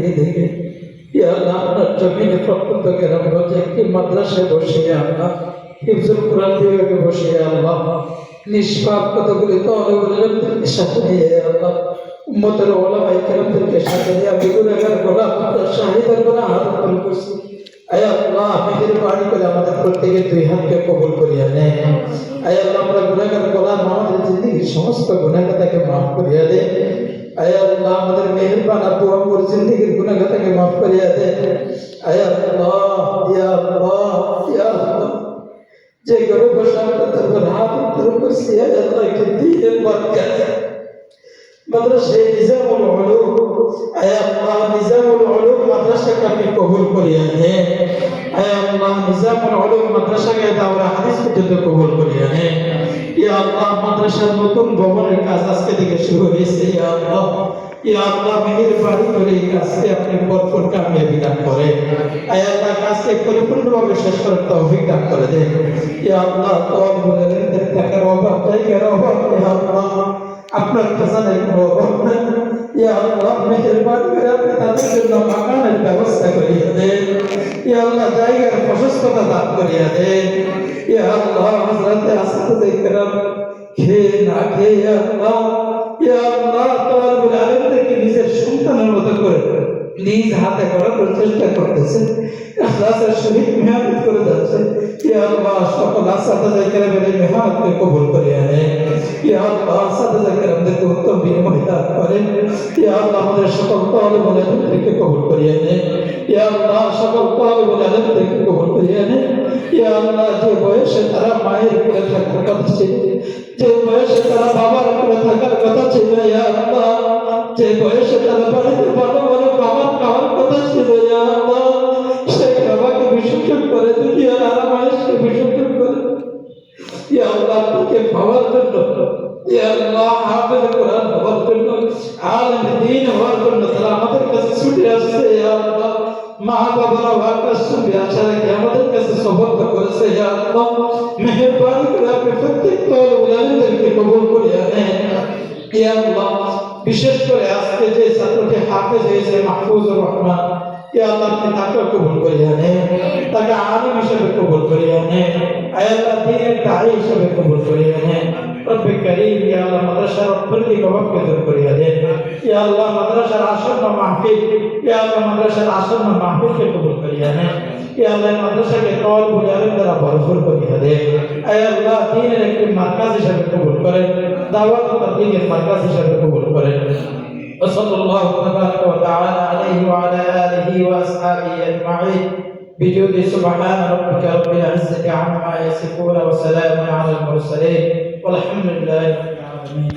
জিন্দগি থেকে ইয়া আল্লাহ আপনার জমিনে প্রত্যন্ত গ্রামগঞ্জে একটি মাদ্রাসায় বসিয়ে আল্লাহ হিফজুল কোরআন বিভাগে বসিয়ে আল্লাহ নিষ্পাপ কতগুলি তলবুলকে সাথে নিয়ে আল্লাহ উম্মতের ওলামায়ে কেরামদেরকে সাথে নিয়ে আমি গুনাহগার গোলাম আপনার শাহিদের গুনাহ হাত করছি। আয় আল্লাহ মেহেরবানি করে আমাদের প্রত্যেকের দুই হাতকে কবুল করিয়া নেন। আয় আল্লাহ আমরা গুনাহগার গোলাম আমাদের জিন্দগির সমস্ত গুনাহকে মাফ করিয়া দেন। আয় আল্লাহ আমাদের মেহেরবান আব্বু আম্মুর জিন্দগির গুনাহকে মাফ করিয়া দেন। আয় আল্লাহ ইয়া আল্লাহ ইয়া আল্লাহ যে ঘরে বসে আমরা তারপর হাত উত্তর করছি আয় আল্লাহ একটি দিনের বরকত মাদ্রাসা নিজামুল উলুম আয় আল্লাহ নিজামুল উলুম মাদ্রাসাকে আপনি কবুল করিয়া নেন। আয় আল্লাহ নিজামুল উলুম মাদ্রাসাকে দাওরা হাদিস পর্যন্ত কবুল করিয়া নেন। ইয়া আল্লাহ মাদ্রাসার নতুন ভবনের কাজ আজকে থেকে শুরু হয়েছে। ইয়া আল্লাহ মেহেরবানি করে এই কাজকে আপনি ভরপুর কামিয়াবি দান করেন। আয় আল্লাহ কাজকে পরিপূর্ণভাবে শেষ করার তৌফিক দান করে দেন। ইয়া আল্লাহ তওয়াক্কুলের টাকার অভাব জায়গার অভাব ইয়া আল্লাহ আপনার খাজানায় কোনো অভাব নাই। ইয়া আল্লাহ মেহেরবানি করে আপনি তাদের জন্য মাকানের ব্যবস্থা করিয়া দেন। ইয়া আল্লাহ জায়গার প্রশস্ততা দান করিয়া দেন। ইয়া আল্লাহ হযরতে আসহাবে কেরাম খেয়ে না খেয়ে ইয়া আল্লাহ তাওয়াক্কুল আলাইহিকে নিজের সন্তানের মতো করে নিজ হাতে করার চেষ্টা করতেছেন, ইখলাসের সহিত মেহনত করে যাচ্ছেন। ইয়া আল্লাহ সকল আসাদা কেরামের মেহনতকে কবুল করিয়া নেন। ইয়া আল্লাহ আসাদা কেরামদেরকে উত্তম বিনিময় দান করেন। ইয়া আল্লাহ আমাদের সকল তাওয়াক্কুল আলাইহিকে কবুল করিয়া নেন। ইয়া আল্লাহ সকল তাওয়াক্কুল আলাইহিকে কবুল করিয়া নেন। ইয়া আল্লাহ যে বয়সে তারা মায়ের কোলে থাকার কথা ছিল, যে বয়সে তারা বাবার কোলে থাকার কথা ছিল, ইয়া আল্লাহ যে বয়সে তারা বাড়িতে ভালো ভালো খাবার খাওয়ার কথা ছিল, ইয়া আল্লাহ সেই খাবারকে বিসর্জন করে দুনিয়ার আরামায়েশকে বিসর্জন করে ইয়া আল্লাহ আপনাকে পাওয়ার জন্য, ইয়া আল্লাহ হাফেজ কোরআন হওয়ার জন্য, আলেম দ্বীন হওয়ার জন্য তারা আমাদের কাছে ছুটে আসছে। ইয়া আল্লাহ মা বাবারা ওয়াকাশ শুনে আশা রেখে আমাদের কাছে সবর্দ করেছে। ইয়া আল্লাহ মেহেরবানি করে আপনি প্রত্যেক তাওয়াক্কুলকে কবুল করিয়া নেন। ইয়া আল্লাহ বিশেষ করে আজকে যে ছাত্রটি হাফেজ হয়েছে মাহফুজুর রহমান, ইয়া আল্লাহ আপনি তাকে কবুল করিয়া নেন, তাকে আলিম হিসেবে কবুল করিয়া নেন। আয় আল্লাহ দ্বীনের দাঈ হিসেবে কবুল করিয়া নেন। রব্বে কারীম ইয়া আল্লাহ মাদ্রাসার অর্থনৈতিক অভাবকে দূর করিয়া দেন। ইয়া আল্লাহ মাদ্রাসার আসন্ন মাহফিল, ইয়া আল্লাহ মাদ্রাসার আসন্ন মাহফিলকে কবুল করিয়া নেন। ইয়া আল্লাহ মাদ্রাসাকে তাওয়াক্কুল আলাইহি দ্বারা ভরপুর করিয়া দেন। আয় আল্লাহ দ্বীনের একটি মারকাজ হিসেবে কবুল করেন, দাওয়াত ও তাবলীগের মারকাজ হিসেবে কবুল করেন। وصلى الله تبارك وتعالى عليه وعلى آله وأصحابه أجمعين بجود سبحان ربك رب العزة عما يصفون وسلام على المرسلين والحمد لله رب العالمين.